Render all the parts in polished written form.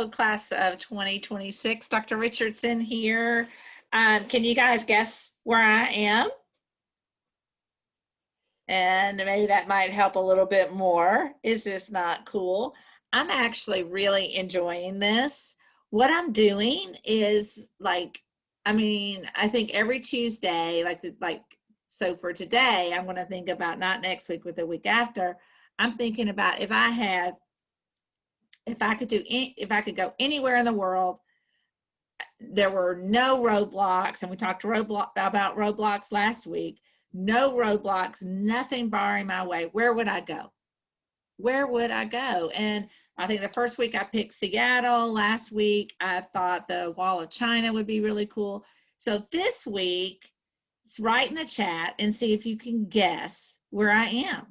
Hello, class of 2026. Dr. Richardson here. Can you guys guess where I am? And maybe that might help a little bit more. Is this not cool? I'm actually really enjoying this. What I'm doing is I think every Tuesday, so for today, I'm going to think about not next week, but the week after. I'm thinking about if I could go anywhere in the world, there were no roadblocks, and we talked about roadblocks last week. No roadblocks, nothing barring my way. Where would I go? Where would I go? And I think the first week I picked Seattle. Last week I thought the Wall of China would be really cool. So this week, write in the chat and see if you can guess where I am.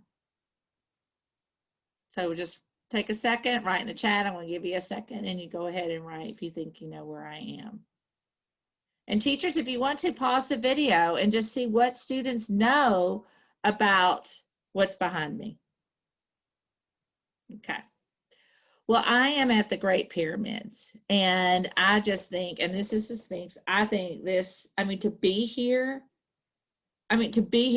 So just take a second, write in the chat. I'm going to give you a second, and you go ahead and write if you think you know where I am. And teachers, if you want to, pause the video and just see what students know about what's behind me. Okay. Well, I am at the Great Pyramids, and I just think, and this is the Sphinx, I think to be here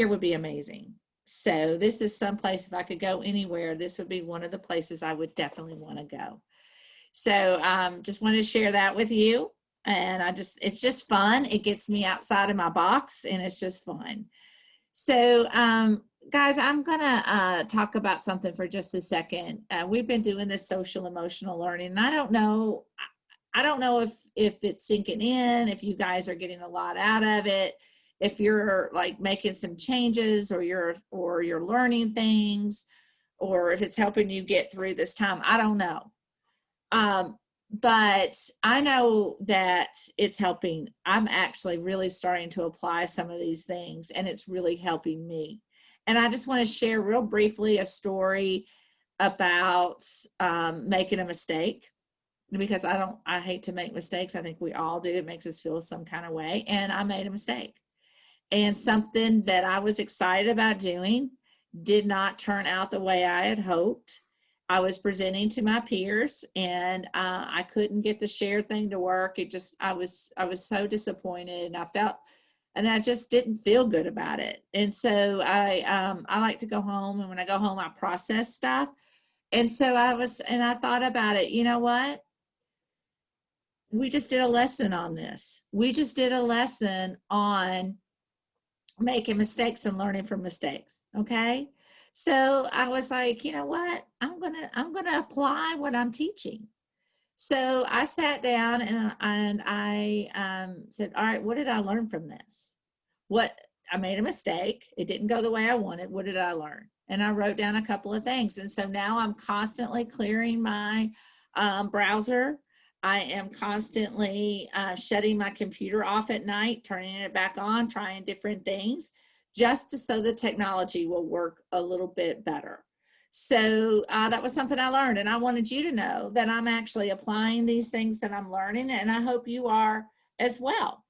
would be amazing. So this is someplace, if I could go anywhere, this would be one of the places I would definitely want to go. So just wanted to share that with you. And it's just fun. It gets me outside of my box, and it's just fun. So guys, I'm gonna talk about something for just a second. We've been doing this social emotional learning, and I don't know if it's sinking in, if you guys are getting a lot out of it, if you're like making some changes, or you're learning things, or if it's helping you get through this time. I don't know. But I know that it's helping. I'm actually really starting to apply some of these things, and it's really helping me. And I just want to share real briefly a story about making a mistake, because I hate to make mistakes. I think we all do. It makes us feel some kind of way. And I made a mistake. And something that I was excited about doing did not turn out the way I had hoped. I was presenting to my peers, and I couldn't get the share thing to work. I was so disappointed, and I just didn't feel good about it. And so I like to go home, and when I go home, I process stuff. And so I thought about it. You know what? We just did a lesson on this. We just did a lesson on making mistakes and learning from mistakes. Okay. So I was like, you know what? I'm gonna apply what I'm teaching. So I sat down and I said, all right, what did I learn from this? I made a mistake. It didn't go the way I wanted. What did I learn? And I wrote down a couple of things. And so now I'm constantly clearing my browser. I am constantly shutting my computer off at night, turning it back on, trying different things, just so the technology will work a little bit better. So that was something I learned, and I wanted you to know that I'm actually applying these things that I'm learning, and I hope you are as well.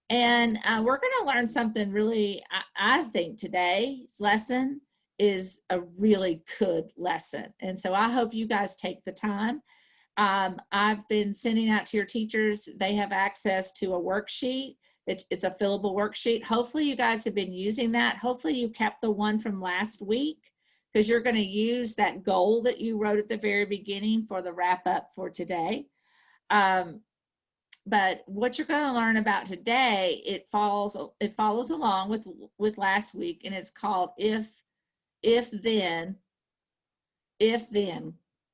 And we're going to learn something really, I think today's lesson is a really good lesson. And so I hope you guys take the time. I've been sending out to your teachers. They have access to a worksheet. It's a fillable worksheet. Hopefully you guys have been using that. Hopefully you kept the one from last week, because you're going to use that goal that you wrote at the very beginning for the wrap up for today. But what you're going to learn about today, it follows along with last week, and it's called if then.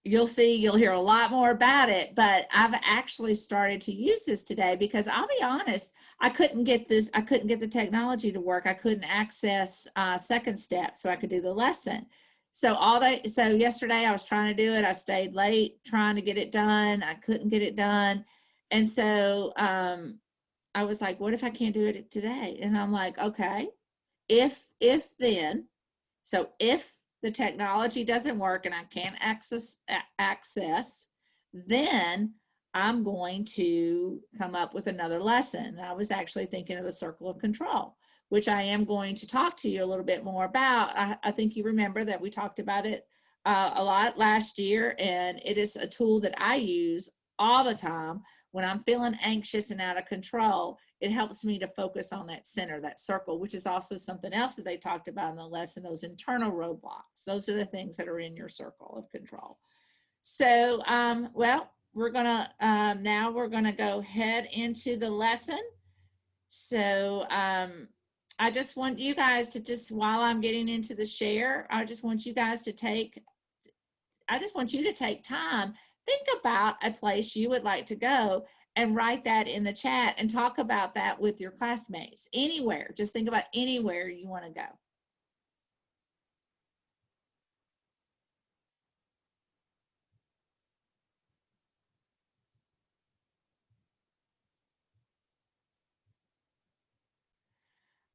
You'll hear a lot more about it, but I've actually started to use this today because I'll be honest, I couldn't get the technology to work. I couldn't access second step so I could do the lesson. So yesterday I was trying to do it. I stayed late trying to get it done. I couldn't get it done. And so I was like, what if I can't do it today? And I'm like, okay, if then, so if the technology doesn't work and I can't access, then I'm going to come up with another lesson. I was actually thinking of the circle of control, which I am going to talk to you a little bit more about. I think you remember that we talked about it a lot last year, and it is a tool that I use all the time, when I'm feeling anxious and out of control, it helps me to focus on that center, that circle, which is also something else that they talked about in the lesson, those internal roadblocks. Those are the things that are in your circle of control. So, well, we're gonna, now we're gonna go head into the lesson. So, I just want you guys to just, while I'm getting into the share, I just want you guys to take, I just want you to take time, think about a place you would like to go and write that in the chat and talk about that with your classmates. Anywhere, just think about anywhere you want to go.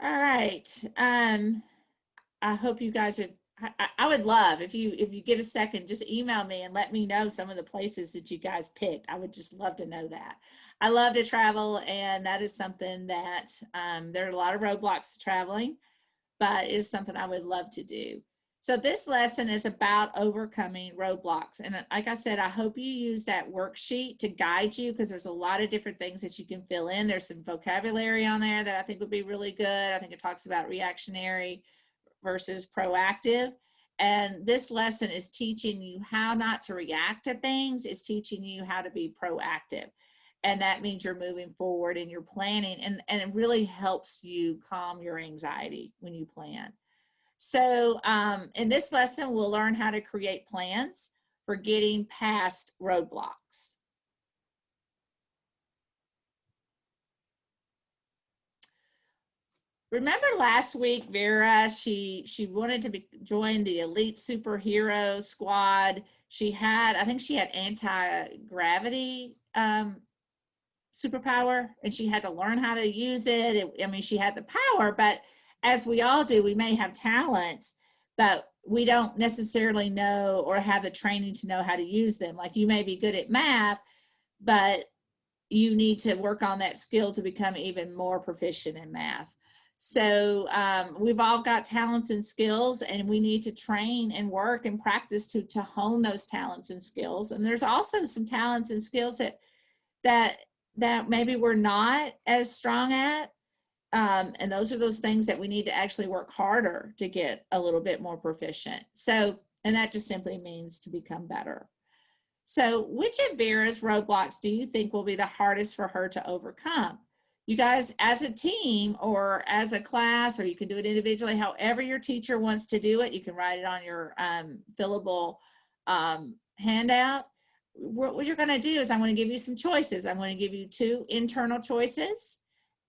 All right. I hope you guys have, I would love if you get a second, just email me and let me know some of the places that you guys picked. I would just love to know that. I love to travel, and that is something that there are a lot of roadblocks to traveling, but it's something I would love to do. So this lesson is about overcoming roadblocks. And like I said, I hope you use that worksheet to guide you, because there's a lot of different things that you can fill in. There's some vocabulary on there that I think would be really good. I think it talks about reactionary versus proactive. And this lesson is teaching you how not to react to things. It's teaching you how to be proactive. And that means you're moving forward and you're planning, and it really helps you calm your anxiety when you plan. So in this lesson, we'll learn how to create plans for getting past roadblocks. Remember last week, Vera, she wanted to join the elite superhero squad. She had, I think she had anti-gravity superpower, and she had to learn how to use it. I mean, she had the power, but as we all do, we may have talents, but we don't necessarily know or have the training to know how to use them. Like, you may be good at math, but you need to work on that skill to become even more proficient in math. So we've all got talents and skills, and we need to train and work and practice to hone those talents and skills. And there's also some talents and skills that maybe we're not as strong at. And those are those things that we need to actually work harder to get a little bit more proficient. So, and that just simply means to become better. So which of Vera's roadblocks do you think will be the hardest for her to overcome? You guys, as a team or as a class, or you can do it individually, however your teacher wants to do it, you can write it on your fillable handout. What you're going to do is, I'm going to give you some choices. I'm going to give you 2 internal choices,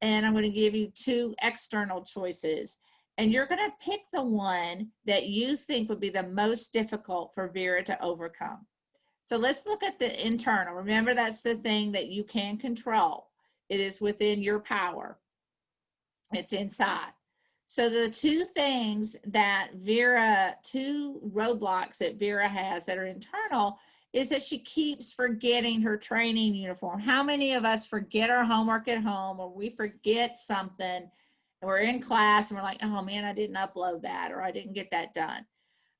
and I'm going to give you 2 external choices. And you're going to pick the one that you think would be the most difficult for Vera to overcome. So let's look at the internal. Remember, that's the thing that you can control. It is within your power. It's inside. So the 2 things that Vera, 2 roadblocks that Vera has that are internal, is that she keeps forgetting her training uniform. How many of us forget our homework at home, or we forget something, and we're in class and we're like, oh man, I didn't upload that, or I didn't get that done.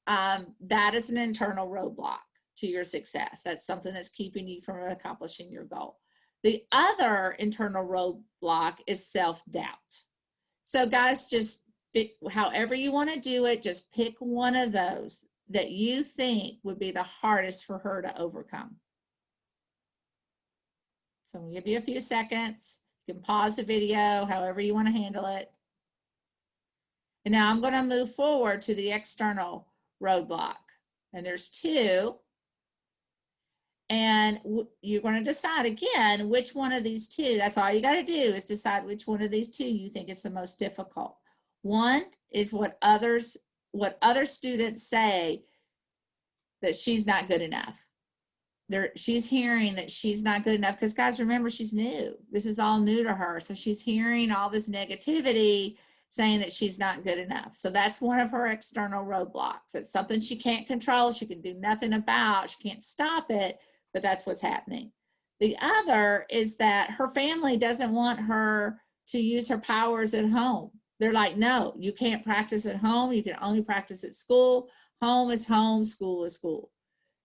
That is an internal roadblock to your success. That's something that's keeping you from accomplishing your goal. The other internal roadblock is self-doubt. So guys, just pick, however you want to do it, just pick one of those that you think would be the hardest for her to overcome. So I'm going to give you a few seconds. You can pause the video, however you want to handle it. And now I'm going to move forward to the external roadblock. And there's 2. And you're going to decide again which one of these 2, that's all you got to do, is decide which one of these 2 you think is the most difficult. One is what other students say, that she's not good enough. She's hearing that she's not good enough, because guys, remember, she's new. This is all new to her. So she's hearing all this negativity saying that she's not good enough. So that's one of her external roadblocks. It's something she can't control. She can do nothing about. She can't stop it, but that's what's happening. The other is that her family doesn't want her to use her powers at home. They're like, no, you can't practice at home. You can only practice at school. Home is home, school is school.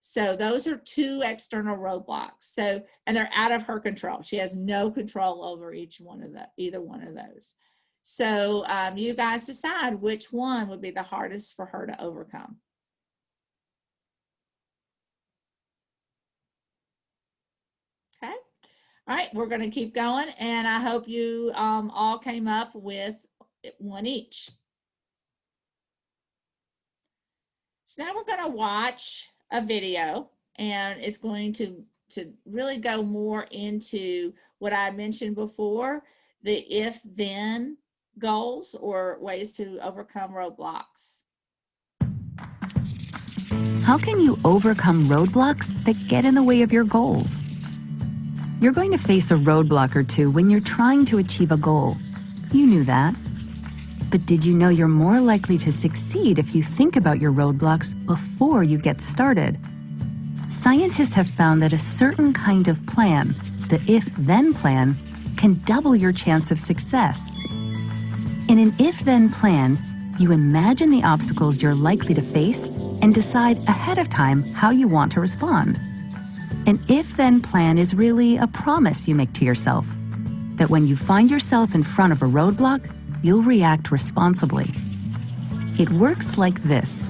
So those are two external roadblocks. So, and they're out of her control. She has no control over either one of those. So you guys decide which one would be the hardest for her to overcome. Okay. All right, we're going to keep going, and I hope you all came up with one each. So now we're going to watch a video, and it's going to really go more into what I mentioned before, the if-then goals or ways to overcome roadblocks. How can you overcome roadblocks that get in the way of your goals? You're going to face a roadblock or two when you're trying to achieve a goal. You knew that. But did you know you're more likely to succeed if you think about your roadblocks before you get started? Scientists have found that a certain kind of plan, the if-then plan, can double your chance of success. In an if-then plan, you imagine the obstacles you're likely to face and decide ahead of time how you want to respond. An if-then plan is really a promise you make to yourself that when you find yourself in front of a roadblock, you'll react responsibly. It works like this.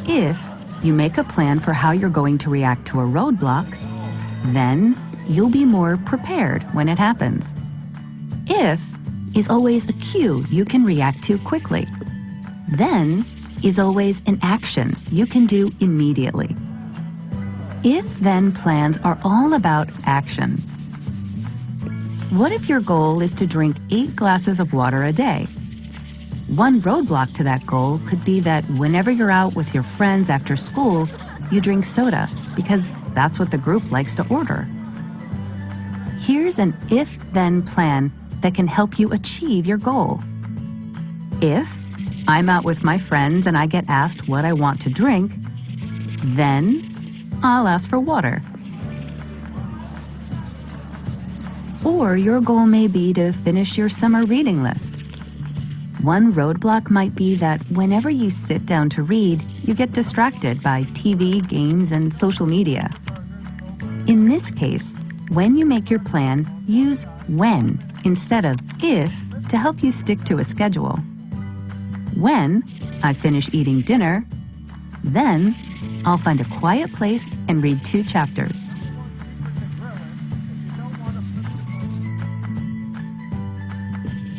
If you make a plan for how you're going to react to a roadblock, then you'll be more prepared when it happens. If is always a cue you can react to quickly. Then is always an action you can do immediately. If-then plans are all about action. What if your goal is to drink 8 glasses of water a day? One roadblock to that goal could be that whenever you're out with your friends after school, you drink soda because that's what the group likes to order. Here's an if-then plan that can help you achieve your goal. If I'm out with my friends and I get asked what I want to drink, then I'll ask for water. Or your goal may be to finish your summer reading list. One roadblock might be that whenever you sit down to read, you get distracted by TV, games, and social media. In this case, when you make your plan, use when instead of if to help you stick to a schedule. When I finish eating dinner, then I'll find a quiet place and read 2 chapters.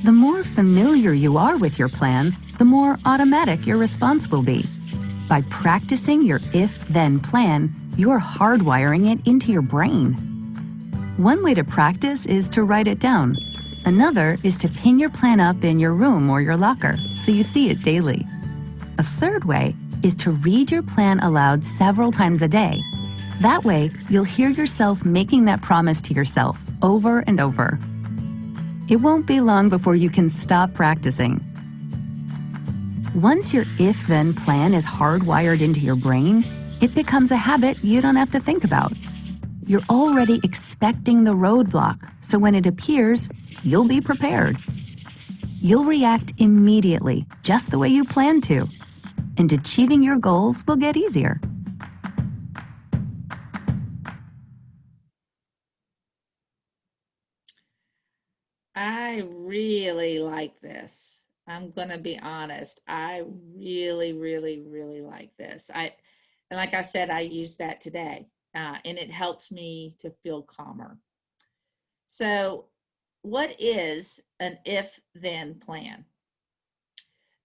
The more familiar you are with your plan, the more automatic your response will be. By practicing your if-then plan, you're hardwiring it into your brain. One way to practice is to write it down. Another is to pin your plan up in your room or your locker so you see it daily. A third way is to read your plan aloud several times a day. That way, you'll hear yourself making that promise to yourself over and over. It won't be long before you can stop practicing. Once your if-then plan is hardwired into your brain, it becomes a habit you don't have to think about. You're already expecting the roadblock, so when it appears, you'll be prepared. You'll react immediately, just the way you plan to, and achieving your goals will get easier. I really like this. I'm going to be honest. I really, really, really like this. And like I said, I used that today, and it helps me to feel calmer. So, what is an if-then plan?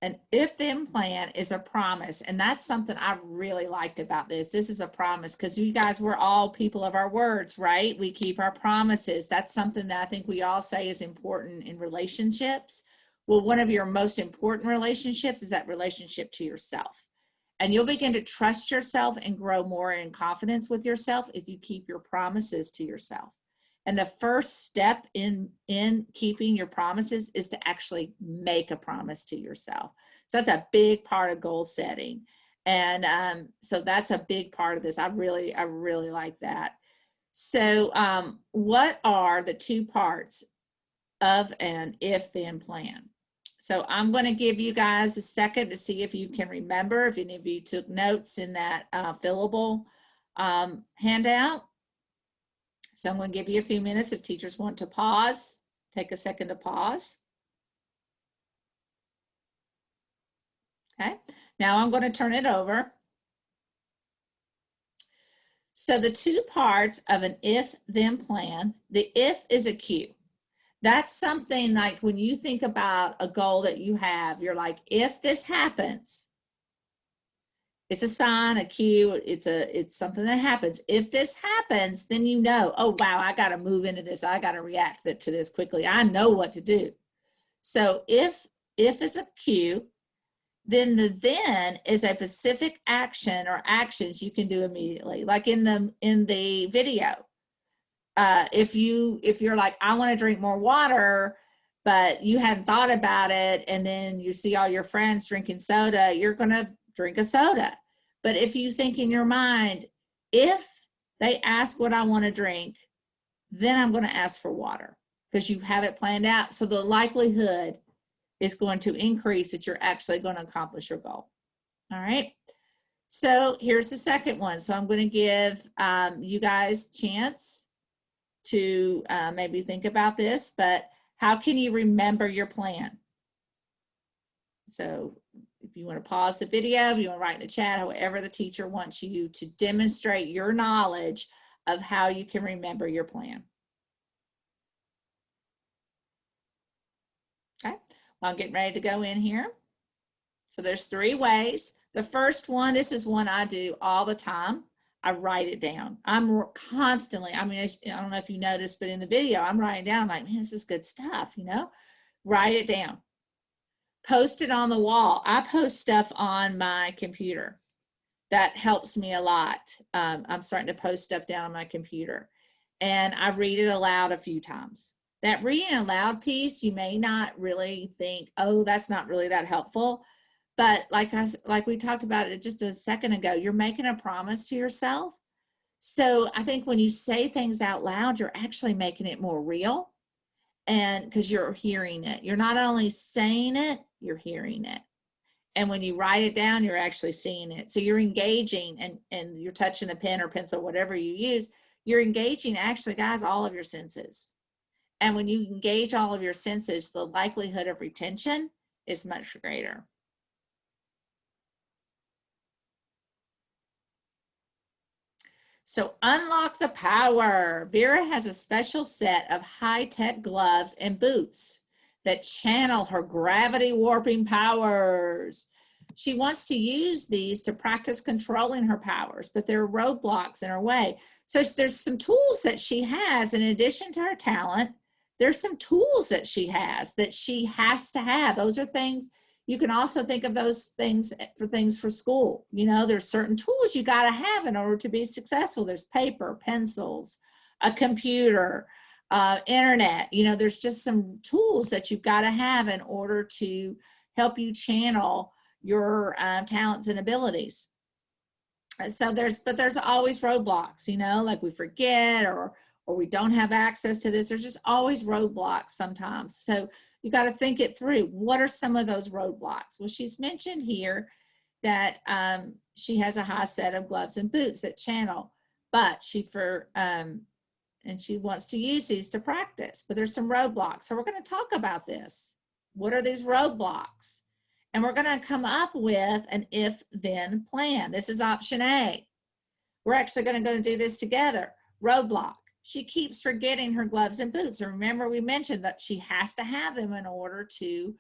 An if-then plan is a promise, and that's something I really liked about this. This is a promise because you guys, we're all people of our words, right? We keep our promises. That's something that I think we all say is important in relationships. Well, one of your most important relationships is that relationship to yourself. And you'll begin to trust yourself and grow more in confidence with yourself if you keep your promises to yourself. And the first step in keeping your promises is to actually make a promise to yourself. So that's a big part of goal setting. And so that's a big part of this. I really like that. So what are the 2 parts of an if-then plan? So I'm going to give you guys a second to see if you can remember, if any of you took notes in that fillable handout. So I'm going to give you a few minutes if teachers want to pause. Take a second to pause. Okay, now I'm going to turn it over. So the two parts of an if-then plan, the if is a cue. That's something like when you think about a goal that you have, you're like, if this happens, it's a sign, a cue, it's something that happens. If this happens, then you know, oh, wow, I got to move into this. I got to react to this quickly. I know what to do. So if is a cue, then the then is a specific action or actions you can do immediately. Like in the video, if you're like, I want to drink more water, but you hadn't thought about it, and then you see all your friends drinking soda, you're going to drink a soda. But if you think in your mind, if they ask what I want to drink, then I'm going to ask for water, because you have it planned out. So the likelihood is going to increase that you're actually going to accomplish your goal. All right. So here's the second one. So I'm going to give you guys a chance to maybe think about this, but how can you remember your plan? So if you want to pause the video, if you want to write in the chat, however the teacher wants you to demonstrate your knowledge of how you can remember your plan. Okay, well, I'm getting ready to go in here. So there's 3 ways. The first one, this is one I do all the time. I write it down. I'm constantly, I mean, I don't know if you noticed, but in the video, I'm writing down. I'm like, man, this is good stuff, you know? Write it down. Post it on the wall. I post stuff on my computer. That helps me a lot. I'm starting to post stuff down on my computer. And I read it aloud a few times. That reading aloud piece, you may not really think, oh, that's not really that helpful. But like we talked about it just a second ago, you're making a promise to yourself. So I think when you say things out loud, you're actually making it more real, and because you're hearing it. You're not only saying it, you're hearing it. And when you write it down, you're actually seeing it. So you're engaging, and you're touching the pen or pencil, whatever you use, you're engaging actually, guys, all of your senses. And when you engage all of your senses, the likelihood of retention is much greater. So unlock the power. Vera has a special set of high-tech gloves and boots that channel her gravity warping powers. She wants to use these to practice controlling her powers, but there are roadblocks in her way. So there's some tools that she has in addition to her talent. There's some tools that she has to have. Those are things. You can also think of those things for school. You know, there's certain tools you got to have in order to be successful. There's paper, pencils, a computer, internet. You know, there's just some tools that you've got to have in order to help you channel your talents and abilities. So there's always roadblocks, you know, like we forget or we don't have access to this. There's just always roadblocks sometimes. So you got to think it through. What are some of those roadblocks? Well, she's mentioned here that she has a high set of gloves and boots that channel, but and she wants to use these to practice, but there's some roadblocks. So we're going to talk about this. What are these roadblocks? And we're going to come up with an if-then plan. This is option A. We're actually going to go and do this together. Roadblock. She keeps forgetting her gloves and boots. And remember, we mentioned that she has to have them in order to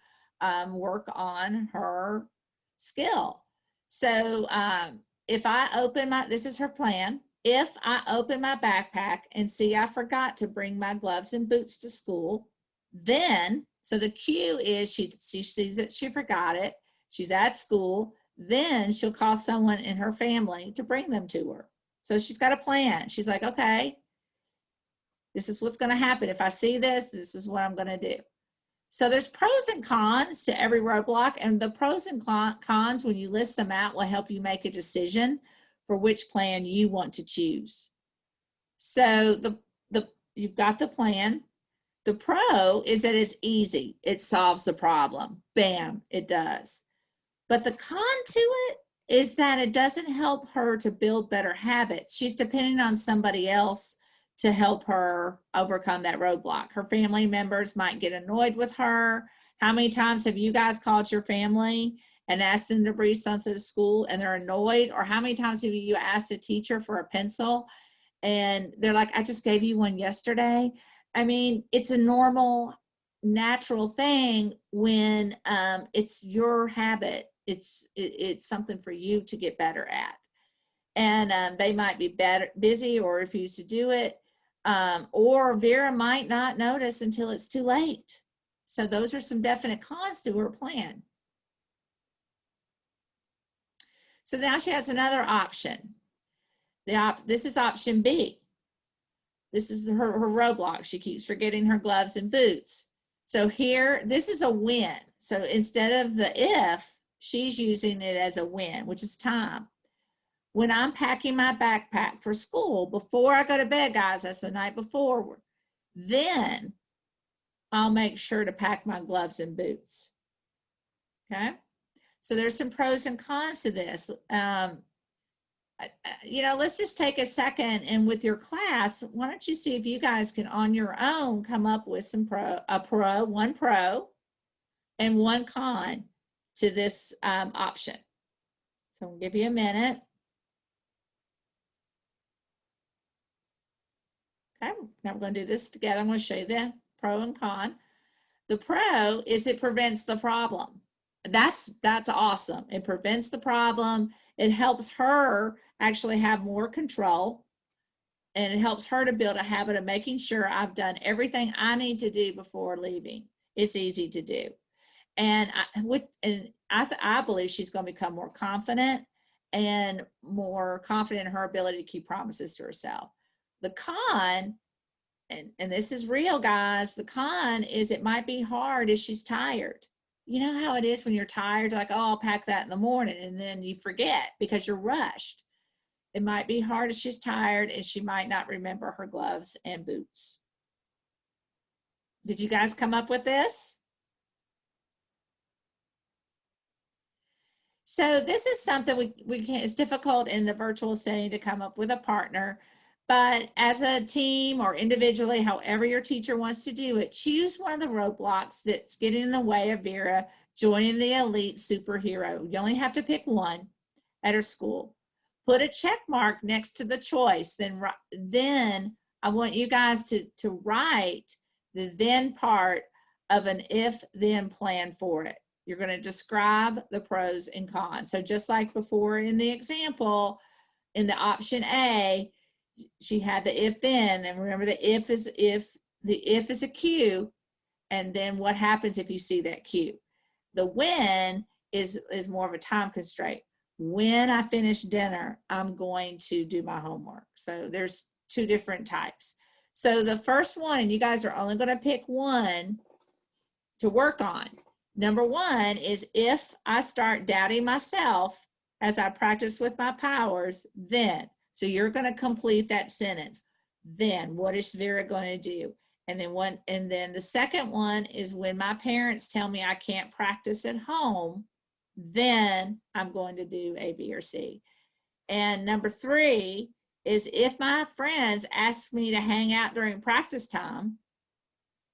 work on her skill. So if I open this is her plan. If I open my backpack and see I forgot to bring my gloves and boots to school, then, so the cue is she sees that she forgot it. She's at school. Then she'll call someone in her family to bring them to her. So she's got a plan. She's like, okay, this is what's going to happen. If I see this, this is what I'm going to do. So there's pros and cons to every roadblock, and the pros and cons, when you list them out, will help you make a decision for which plan you want to choose. So you've got the plan. The pro is that it's easy. It solves the problem. Bam, it does. But the con to it is that it doesn't help her to build better habits. She's depending on somebody else to help her overcome that roadblock. Her family members might get annoyed with her. How many times have you guys called your family and asked them to bring something to school and they're annoyed? Or how many times have you asked a teacher for a pencil and they're like, I just gave you one yesterday? I mean, it's a normal, natural thing when it's your habit. It's something for you to get better at. And they might be busy or refuse to do it. Or Vera might not notice until it's too late. So those are some definite cons to her plan. So now she has another option. This is option B. This is her roadblock. She keeps forgetting her gloves and boots. So here, this is a win. So instead of the if, she's using it as a win, which is time. When I'm packing my backpack for school, before I go to bed, guys, that's the night before, then I'll make sure to pack my gloves and boots. Okay? So there's some pros and cons to this. Let's just take a second and with your class, why don't you see if you guys can on your own come up with one pro and one con to this option. So I'll give you a minute. Okay, now we're going to do this together. I'm going to show you the pro and con. The pro is it prevents the problem. That's awesome. It prevents the problem. It helps her actually have more control, and it helps her to build a habit of making sure I've done everything I need to do before leaving. It's easy to do. And I believe she's going to become more confident and more confident in her ability to keep promises to herself. The con, and this is real, guys, the con is it might be hard if she's tired. You know how it is when you're tired, like, oh, I'll pack that in the morning, and then you forget because you're rushed. It might be hard if she's tired and she might not remember her gloves and boots. Did you guys come up with this? So this is something we can, it's difficult in the virtual setting to come up with a partner, but as a team or individually, however your teacher wants to do it, choose one of the roadblocks that's getting in the way of Vera joining the elite superhero. You only have to pick one at her school. Put a check mark next to the choice. Then I want you guys to write the then part of an if-then plan for it. You're going to describe the pros and cons. So just like before in the example, in the option A, she had the if-then, and remember the if is a cue, and then what happens if you see that cue. The when is more of a time constraint. When I finish dinner, I'm going to do my homework. So there's two different types. So the first one, and you guys are only going to pick one to work on. Number one is if I start doubting myself as I practice with my powers, then. So you're going to complete that sentence. Then what is Vera going to do? And then the second one is when my parents tell me I can't practice at home, then I'm going to do A, B, or C. And number three is if my friends ask me to hang out during practice time,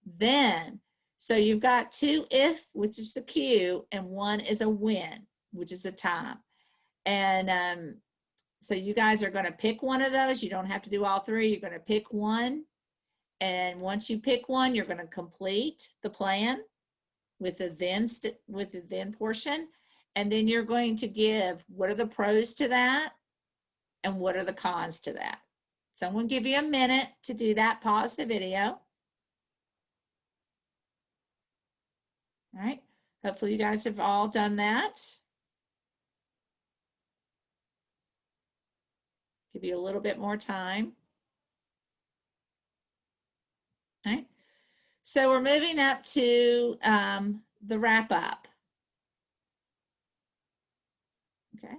then. So you've got two if, which is the cue, and one is a when, which is a time. And so you guys are going to pick one of those. You don't have to do all three. You're going to pick one. And once you pick one, you're going to complete the plan with the then portion. And then you're going to give what are the pros to that and what are the cons to that. So I'm going to give you a minute to do that. Pause the video. All right. Hopefully you guys have all done that. Give you a little bit more time. All right. So we're moving up to the wrap up. Okay.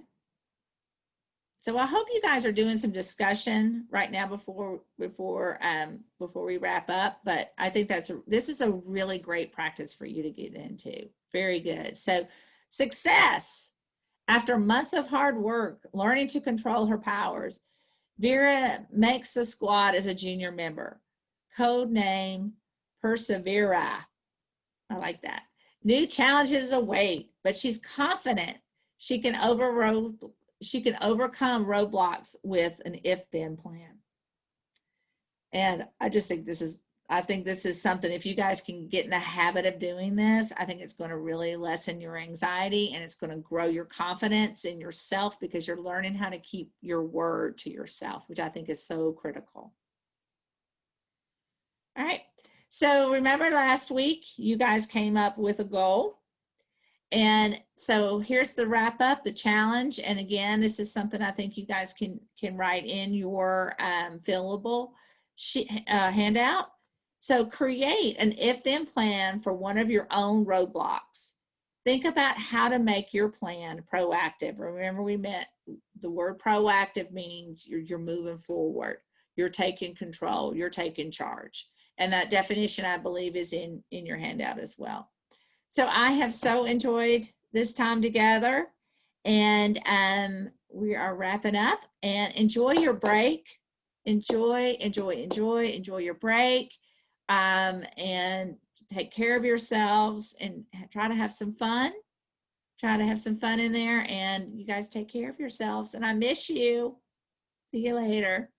So I hope you guys are doing some discussion right now before we wrap up. But I think this is a really great practice for you to get into. Very good. So success. After months of hard work, learning to control her powers, Vera makes the squad as a junior member. Code name Persevera. I like that. New challenges await, but she's confident she can she can overcome roadblocks with an if-then plan. And I just think I think this is something, if you guys can get in the habit of doing this, I think it's going to really lessen your anxiety, and it's going to grow your confidence in yourself, because you're learning how to keep your word to yourself, which I think is so critical. All right. So remember last week, you guys came up with a goal. And so here's the wrap up, the challenge. And again, this is something I think you guys can write in your fillable handout. So create an if-then plan for one of your own roadblocks. Think about how to make your plan proactive. Remember, we met the word proactive means you're moving forward. You're taking control. You're taking charge. And that definition, I believe, is in your handout as well. So I have so enjoyed this time together, and we are wrapping up. And enjoy your break. Enjoy your break, and take care of yourselves, and try to have some fun. Try to have some fun in there, and you guys take care of yourselves. And I miss you. See you later.